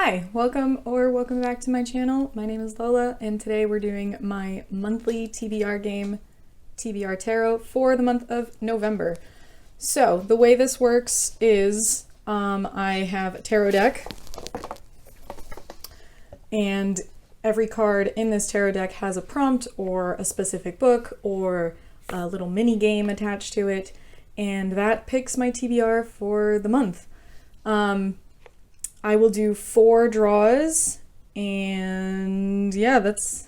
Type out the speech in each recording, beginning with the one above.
Hi, welcome back to my channel. My name is Lola, and today we're doing my monthly TBR game, TBR Tarot, for the month of November. So the way this works is I have a tarot deck, and every card in this tarot deck has a prompt or a specific book or a little mini game attached to it, and that picks my TBR for the month. I will do 4 draws, and yeah, that's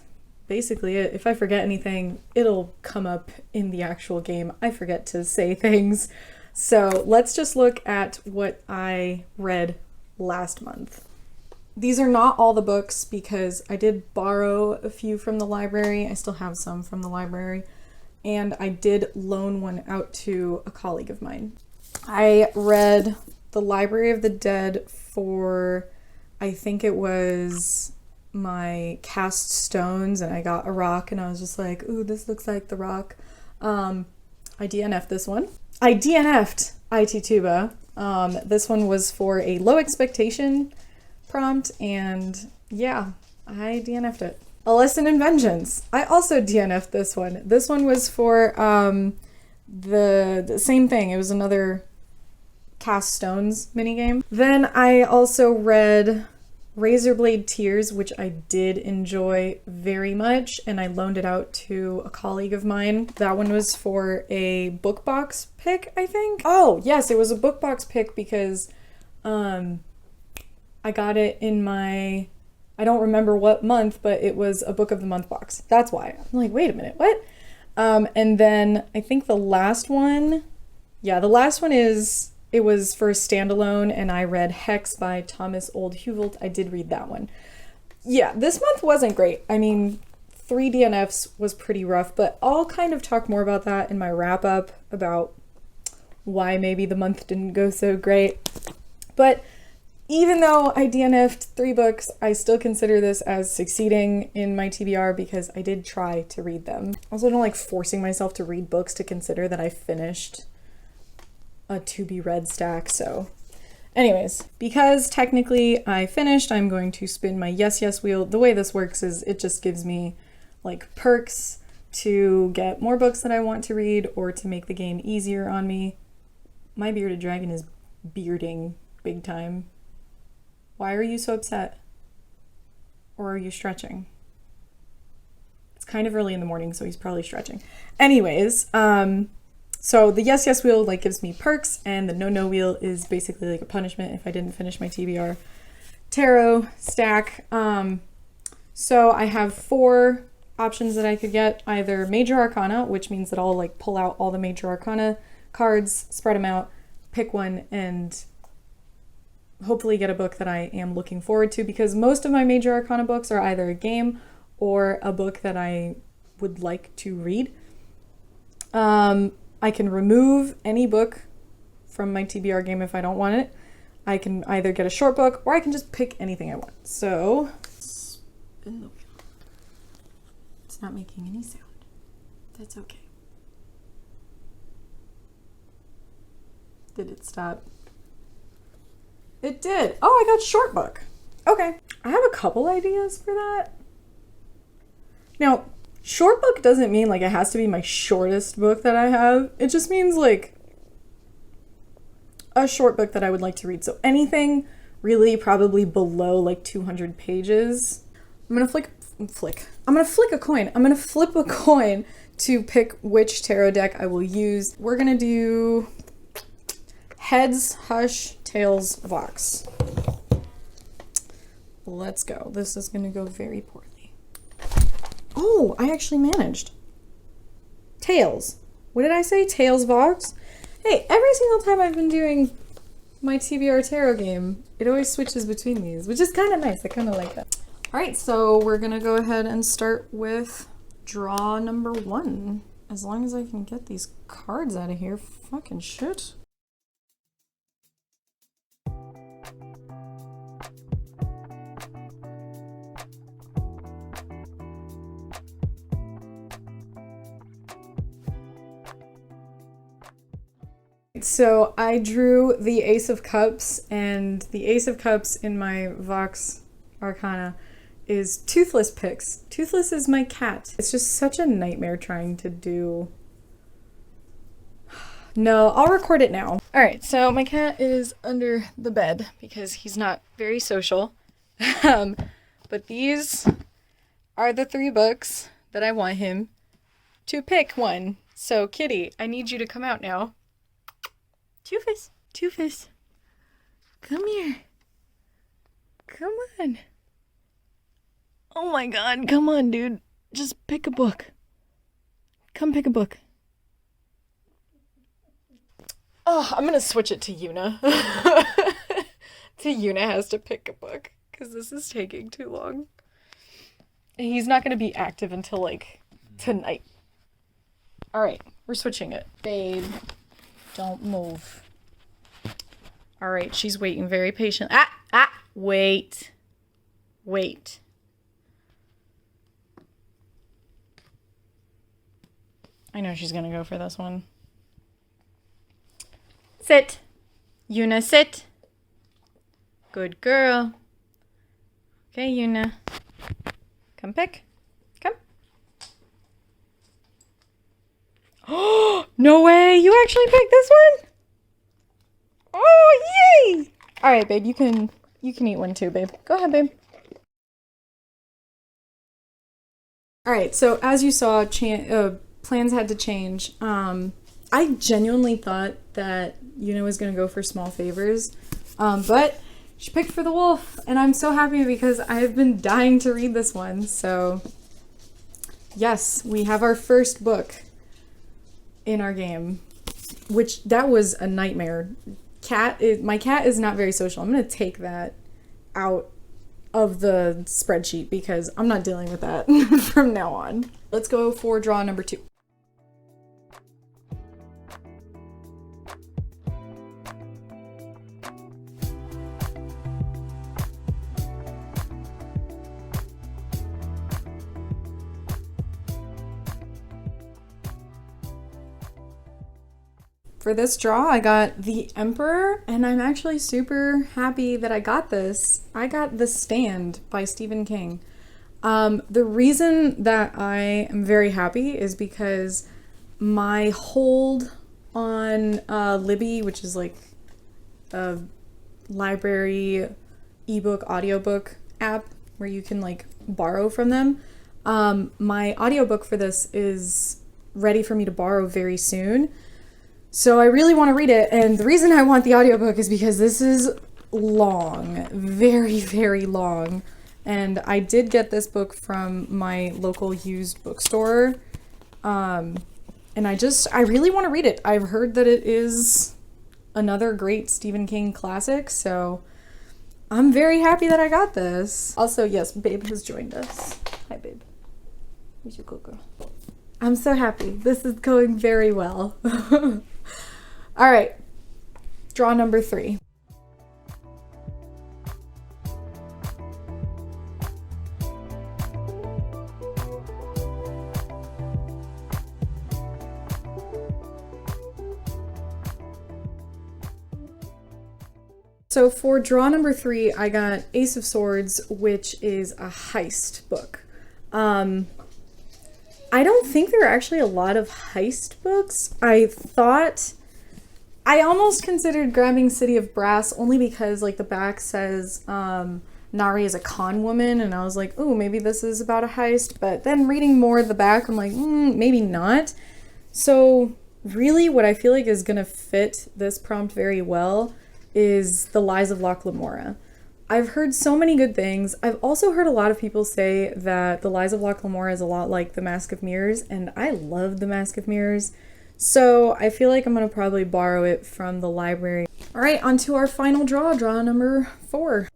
basically it. If I forget anything, it'll come up in the actual game. I forget to say things. So let's just look at what I read last month. These are not all the books because I did borrow a few from the library. I still have some from the library, and I did loan one out to a colleague of mine. I read The Library of the Dead for, I think it was my cast stones, and I got a rock and I was just like, ooh, this looks like the rock. I DNF'd this one. I DNF'd IT Tuba. This one was for a low expectation prompt, and yeah, I DNF'd it. A Lesson in Vengeance. I also DNF'd this one. This one was for the same thing. It was another cast stones minigame. Then I also read Razorblade Tears, which I did enjoy very much, and I loaned it out to a colleague of mine. That one was for a book box pick, I think. Oh yes, it was a book box pick because I got it in my, I don't remember what month, but it was a book of the month box. That's why. I'm like, wait a minute, what? And then I think the last one, it was for a standalone, and I read Hex by Thomas Old-Huvelt. I did read that one. Yeah, this month wasn't great. I mean, 3 DNFs was pretty rough, but I'll kind of talk more about that in my wrap-up about why maybe the month didn't go so great. But even though I DNF'd 3 books, I still consider this as succeeding in my TBR because I did try to read them. I also don't like forcing myself to read books to consider that I finished a to-be-read stack. So anyways, because technically I finished, I'm going to spin my yes wheel. The way this works is it just gives me like perks to get more books that I want to read or to make the game easier on me. My bearded dragon is bearding big time. Why are you so upset? Or are you stretching? It's kind of early in the morning, so he's probably stretching. Anyways, so the yes wheel like gives me perks, and the no wheel is basically like a punishment if I didn't finish my TBR tarot stack. So I have 4 options that I could get. Either Major Arcana, which means that I'll like pull out all the Major Arcana cards, spread them out, pick one, and hopefully get a book that I am looking forward to, because most of my Major Arcana books are either a game or a book that I would like to read. I can remove any book from my TBR game if I don't want it. I can either get a short book or I can just pick anything I want. So, spin the wheel. It's not making any sound. That's okay. Did it stop? It did. Oh, I got short book. Okay. I have a couple ideas for that. Now, short book doesn't mean like it has to be my shortest book that I have. It just means like a short book that I would like to read. So anything really probably below like 200 pages. I'm gonna flick a coin. I'm gonna flip a coin to pick which tarot deck I will use. We're gonna do Heads, Hush, Tails, Vox. Let's go. This is gonna go very poorly. Oh, I actually managed. Tails. What did I say? Tails, Vox? Hey, every single time I've been doing my TBR tarot game, it always switches between these, which is kind of nice. I kind of like that. All right, so we're going to go ahead and start with draw number 1. As long as I can get these cards out of here. Fucking shit. So I drew the Ace of Cups, and the Ace of Cups in my Vox Arcana is Toothless Pix. Toothless is my cat. It's just such a nightmare trying to do... No, I'll record it now. All right, so my cat is under the bed because he's not very social. But these are the 3 books that I want him to pick one. So Kitty, I need you to come out now. Toofus, Toofus, come here. Come on. Oh my god, come on, dude. Just pick a book. Come pick a book. Oh, I'm gonna switch it to Yuna. Yuna has to pick a book because this is taking too long. And he's not gonna be active until like tonight. Alright, we're switching it. Babe, don't move. Alright, she's waiting very patient. Wait. Wait. I know she's gonna go for this one. Sit. Yuna, sit. Good girl. Okay, Yuna. Come pick. Come. Oh, no way. You actually picked this one? Oh, yay. All right, babe. You can eat one too, babe. Go ahead, babe. All right. So as you saw, plans had to change. I genuinely thought that Yuna was going to go for small favors, but she picked for the wolf, and I'm so happy because I have been dying to read this one. So yes, we have our first book in our game, which that was a nightmare. My cat is not very social. I'm going to take that out of the spreadsheet because I'm not dealing with that from now on. Let's go for draw number 2. For this draw, I got the Emperor, and I'm actually super happy that I got this. I got The Stand by Stephen King. The reason that I am very happy is because my hold on Libby, which is like a library ebook audiobook app where you can like borrow from them, my audiobook for this is ready for me to borrow very soon. So I really want to read it, and the reason I want the audiobook is because this is long, very, very long, and I did get this book from my local used bookstore, and I really want to read it. I've heard that it is another great Stephen King classic, so I'm very happy that I got this. Also, yes, Babe has joined us. Hi, Babe. Who's your good girl? I'm so happy. This is going very well. All right, draw number 3. So for draw number 3, I got Ace of Swords, which is a heist book. I don't think there are actually a lot of heist books. I almost considered grabbing City of Brass only because like the back says Nari is a con woman, and I was like, oh, maybe this is about a heist, but then reading more of the back, I'm like, maybe not. So really what I feel like is gonna fit this prompt very well is The Lies of Locke Lamora. I've heard so many good things. I've also heard a lot of people say that The Lies of Locke Lamora is a lot like The Mask of Mirrors, and I love The Mask of Mirrors. So I feel like I'm going to probably borrow it from the library. All right, on to our final draw number 4.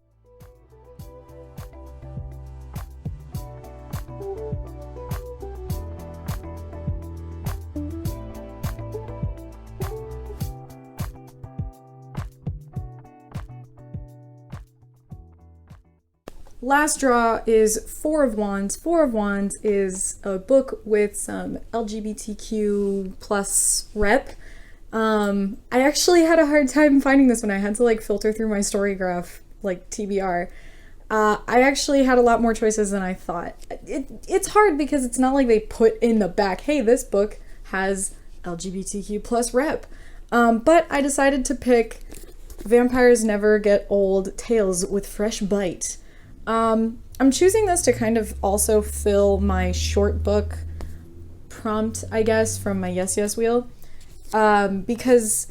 Last draw is Four of Wands. Four of Wands is a book with some LGBTQ plus rep, I actually had a hard time finding this one. I had to like filter through my Storygraph, like TBR. I actually had a lot more choices than I thought. It's hard because it's not like they put in the back, hey, this book has LGBTQ plus rep. But I decided to pick Vampires Never Get Old, Tales with Fresh Bite. I'm choosing this to kind of also fill my short book prompt, I guess, from my Yes Yes wheel. Because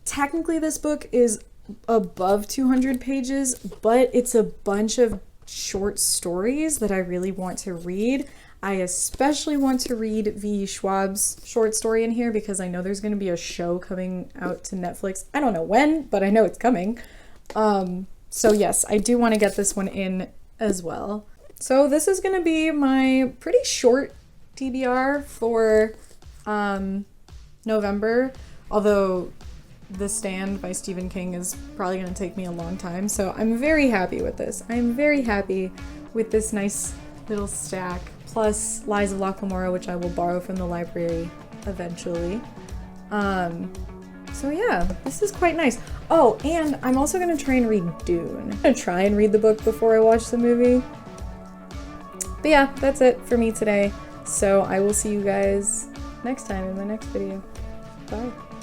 technically this book is above 200 pages, but it's a bunch of short stories that I really want to read. I especially want to read V. Schwab's short story in here because I know there's going to be a show coming out to Netflix. I don't know when, but I know it's coming. So yes, I do want to get this one in as well. So this is going to be my pretty short TBR for November, although The Stand by Stephen King is probably going to take me a long time, so I'm very happy with this. I'm very happy with this nice little stack, plus Lies of Locke which I will borrow from the library eventually. So yeah, this is quite nice. Oh, and I'm also going to try and read Dune. I'm going to try and read the book before I watch the movie. But yeah, that's it for me today. So I will see you guys next time in my next video. Bye.